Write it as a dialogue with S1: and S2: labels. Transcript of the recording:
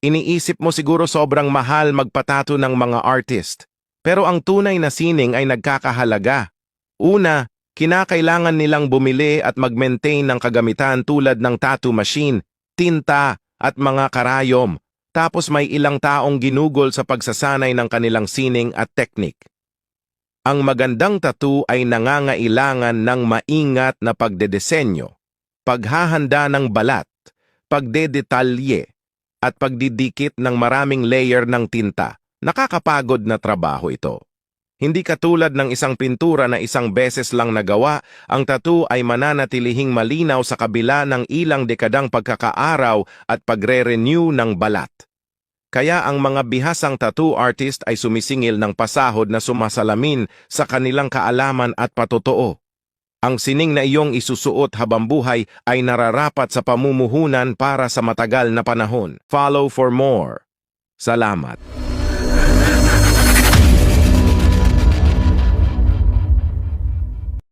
S1: Iniisip mo siguro sobrang mahal magpatato ng mga artist. Pero ang tunay na sining ay nagkakahalaga. Una, kinakailangan nilang bumili at mag-maintain ng kagamitan tulad ng tattoo machine, tinta, at mga karayom. Tapos may ilang taong ginugol sa pagsasanay ng kanilang sining at teknik. Ang magandang tattoo ay nangangailangan ng maingat na pagdedesenyo, paghahanda ng balat, pagdedetalye, at pagdidikit ng maraming layer ng tinta. Nakakapagod na trabaho ito. Hindi katulad ng isang pintura na isang beses lang nagawa, ang tattoo ay mananatilihing malinaw sa kabila ng ilang dekadang pagkakaaraw at pagre-renew ng balat. Kaya ang mga bihasang tattoo artist ay sumisingil ng pasahod na sumasalamin sa kanilang kaalaman at patotoo. Ang sining na iyong isusuot habang buhay ay nararapat sa pamumuhunan para sa matagal na panahon. Follow for more. Salamat.